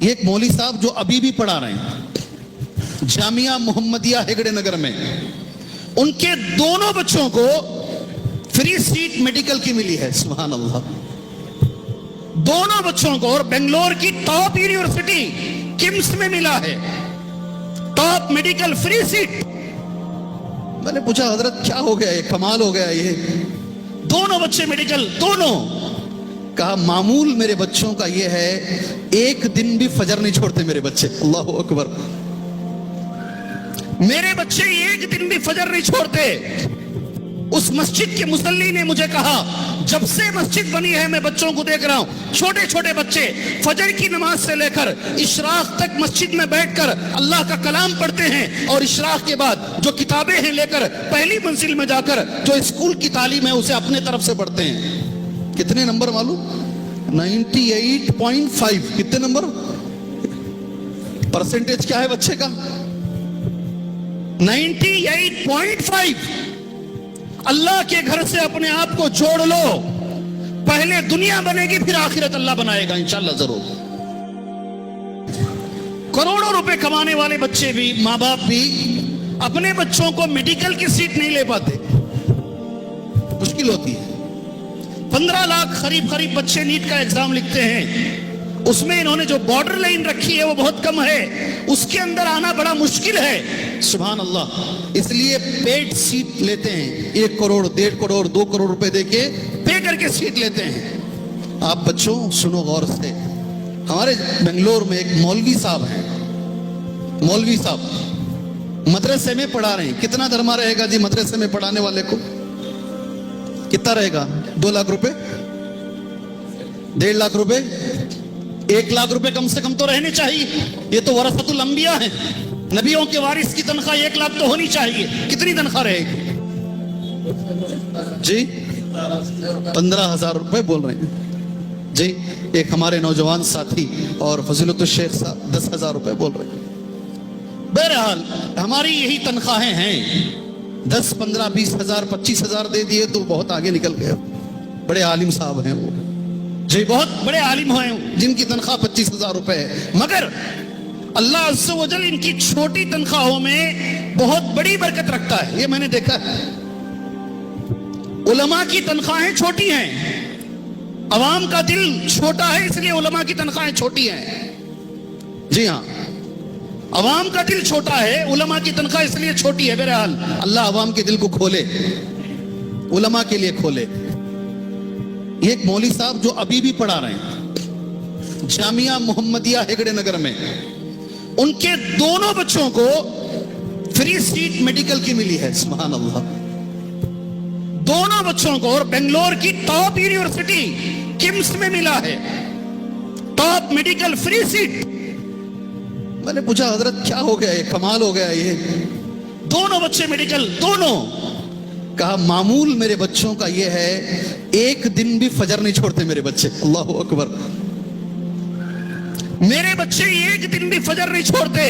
یہ ایک مولوی صاحب جو ابھی بھی پڑھا رہے ہیں جامعہ محمدیہ ہیگڑے نگر میں، ان کے دونوں بچوں کو فری سیٹ میڈیکل کی ملی ہے. سبحان اللہ. دونوں بچوں کو، اور بنگلور کی ٹاپ یونیورسٹی کمس میں ملا ہے ٹاپ میڈیکل فری سیٹ. میں نے پوچھا حضرت کیا ہو گیا، یہ کمال ہو گیا، یہ دونوں بچے میڈیکل دونوں. کہا معمول میرے بچوں کا یہ ہے، ایک دن بھی فجر نہیں چھوڑتے میرے بچے. اللہ اکبر. میرے بچے ایک دن بھی فجر نہیں چھوڑتے. اس مسجد کے مصلی نے مجھے کہا جب سے مسجد بنی ہے میں بچوں کو دیکھ رہا ہوں، چھوٹے چھوٹے بچے فجر کی نماز سے لے کر اشراق تک مسجد میں بیٹھ کر اللہ کا کلام پڑھتے ہیں، اور اشراق کے بعد جو کتابیں ہیں لے کر پہلی منزل میں جا کر جو اسکول کی تعلیم ہے اسے اپنے طرف سے پڑھتے ہیں. کتنے نمبر معلوم؟ 98.5. کتنے نمبر؟ پرسنٹیج کیا ہے بچے کا؟ 98.5. اللہ کے گھر سے اپنے آپ کو جوڑ لو، پہلے دنیا بنے گی پھر آخرت اللہ بنائے گا انشاءاللہ ضرور. کروڑوں روپے کمانے والے بچے بھی، ماں باپ بھی اپنے بچوں کو میڈیکل کی سیٹ نہیں لے پاتے. مشکل ہوتی ہے. 15 لاکھ قریب بچے نیٹ کا ایگزام لکھتے ہیں، اس میں انہوں نے جو بارڈر لائن رکھی ہے وہ بہت کم ہے، اس کے اندر آنا بڑا مشکل ہے. سبحان اللہ. اس لیے پیڈ سیٹ لیتے ہیں، 1 کروڑ 1.5 کروڑ 2 کروڑ روپے دے کے پے کر کے سیٹ لیتے ہیں. آپ بچوں سنو غور سے. ہمارے بنگلور میں ایک مولوی صاحب ہیں، مولوی صاحب مدرسے میں پڑھا رہے ہیں. کتنا درما رہے گا جی مدرسے میں پڑھانے والے کو؟ کتنا رہے گا؟ 2 لاکھ روپے، 1.5 لاکھ روپے، 1 لاکھ روپے کم سے کم تو رہنے چاہیے. یہ تو ورثۃ الانبیاء ہیں، نبیوں کے وارث کی تنخواہ 1 لاکھ تو ہونی چاہیے. کتنی تنخواہ رہے گی جی؟ 15,000 روپے بول رہے ہیں جی. ایک ہمارے نوجوان ساتھی اور فضیلت الشیخ صاحب 10,000 روپے بول رہے ہیں. بہرحال ہماری یہی تنخواہیں ہیں. 10 15 20 ہزار 25 ہزار دے دیے تو بہت آگے نکل گئے. بڑے عالم صاحب ہیں وہ جی، بہت بڑے عالم ہیں جن کی تنخواہ 25,000 روپے ہے. مگر اللہ عز و جل ان کی چھوٹی تنخواہوں میں بہت بڑی برکت رکھتا ہے. یہ میں نے دیکھا ہے. علماء کی تنخواہیں چھوٹی ہیں، عوام کا دل چھوٹا ہے اس لیے علماء کی تنخواہیں چھوٹی ہیں. جی ہاں، عوام کا دل چھوٹا ہے، علماء کی تنخواہ اس لیے چھوٹی ہے. بہرحال اللہ عوام کے دل کو کھولے، علماء کے لیے کھولے. یہ ایک مولوی صاحب جو ابھی بھی پڑھا رہے ہیں جامعہ محمدیہ ہیگڑے نگر میں، ان کے دونوں بچوں کو فری سیٹ میڈیکل کی ملی ہے. سبحان اللہ. دونوں بچوں کو، اور بنگلور کی ٹاپ یونیورسٹی کمس میں ملا ہے ٹاپ میڈیکل فری سیٹ. میں نے پوچھا حضرت کیا ہو گیا، یہ کمال ہو گیا، یہ دونوں بچے میڈیکل دونوں. کہا معمول میرے بچوں کا یہ ہے، ایک دن بھی فجر نہیں چھوڑتے میرے بچے. اللہ اکبر. میرے بچے ایک دن بھی فجر نہیں چھوڑتے.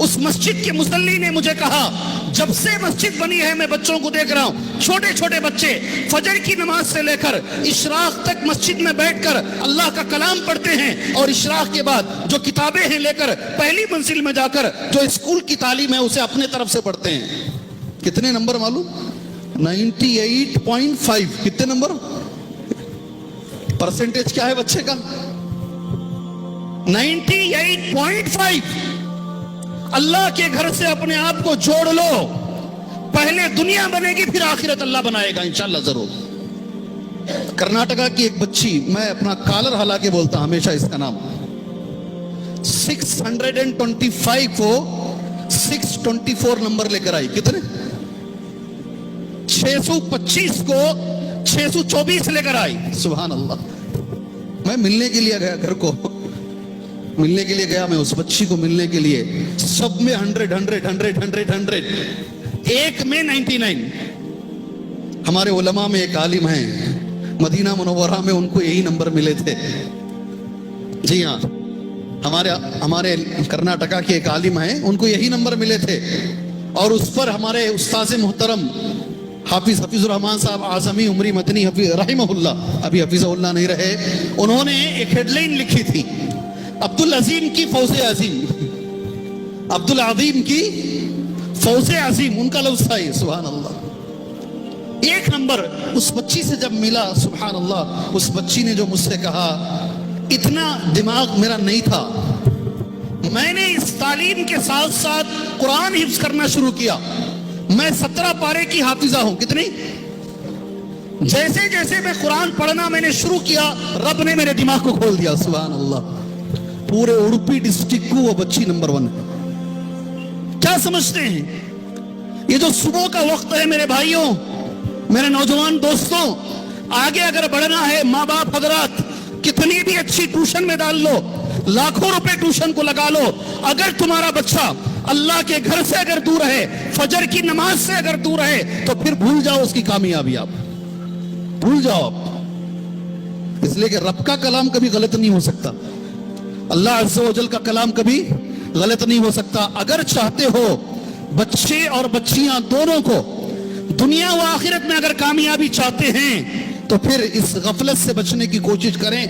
اس مسجد کے مصلی نے مجھے کہا جب سے مسجد بنی ہے میں بچوں کو دیکھ رہا ہوں، چھوٹے چھوٹے بچے فجر کی نماز سے لے کر اشراق تک مسجد میں بیٹھ کر اللہ کا کلام پڑھتے ہیں، اور اشراق کے بعد جو کتابیں ہیں لے کر پہلی منزل میں جا کر جو اسکول کی تعلیم ہے اسے اپنے طرف سے پڑھتے ہیں. کتنے نمبر معلوم؟ 98.5. کتنے نمبر؟ پرسنٹیج کیا ہے بچے کا؟ 98.5. اللہ کے گھر سے اپنے آپ کو جوڑ لو، پہلے دنیا بنے گی پھر آخرت اللہ بنائے گا انشاءاللہ ضرور. کرناٹکا کی ایک بچی، میں اپنا کالر ہلا کے بولتا ہمیشہ اس کا نام، 625 کو 624 نمبر لے کر آئی. کتنے؟ 625 کو 624 لے کر آئی. سبحان اللہ. میں ملنے کے لیے گیا، گھر کو ملنے کے لیے گیا، میں اس بچی کو ملنے کے لیے. سب میں 100 ایک میں 99. ہمارے علماء میں ایک عالم ہیں مدینہ منورہ میں، ان کو یہی نمبر ملے تھے. جی ہاں، ہمارے کرناٹکا کے ایک عالم ہیں، ان کو یہی نمبر ملے تھے. اور اس پر ہمارے استاذ محترم حافظ الرحمان صاحب اعظمی عمری مدنی رحمہ اللہ، ابھی حفیظ اللہ نہیں رہے، انہوں نے ایک ہیڈ لائن لکھی تھی، عبد العظیم کی فوز عظیم، عبد العظیم کی فوز عظیم، ان کا لفظ تھا یہ، سبحان اللہ۔ ایک نمبر اس بچی سے جب ملا، سبحان اللہ، اس بچی نے جو مجھ سے کہا، اتنا دماغ میرا نہیں تھا، میں نے اس تعلیم کے ساتھ ساتھ قرآن حفظ کرنا شروع کیا۔ میں 17 پارے کی حافظہ ہوں۔ کتنی؟ جیسے جیسے میں قرآن پڑھنا میں نے شروع کیا، رب نے میرے دماغ کو کھول دیا، سبحان اللہ۔ پورے اڑپی ڈسٹرکٹ کو وہ بچی نمبر 1 ہے۔ کیا سمجھتے ہیں؟ یہ جو صبح کا وقت ہے میرے بھائیوں، میرے نوجوان دوستوں، آگے اگر بڑھنا ہے، ماں باپ حضرات کتنی بھی اچھی ٹیوشن میں ڈال لو، لاکھوں روپے ٹیوشن کو لگا لو، اگر تمہارا بچہ اللہ کے گھر سے اگر دور ہے، فجر کی نماز سے اگر دور ہے، تو پھر بھول جاؤ اس کی کامیابی، آپ بھول جاؤ آپ۔ اس لیے کہ رب کا کلام کبھی غلط نہیں ہو سکتا، اللہ عز و جل کا کلام کبھی غلط نہیں ہو سکتا۔ اگر چاہتے ہو بچے اور بچیاں دونوں کو دنیا و آخرت میں اگر کامیابی چاہتے ہیں، تو پھر اس غفلت سے بچنے کی کوشش کریں۔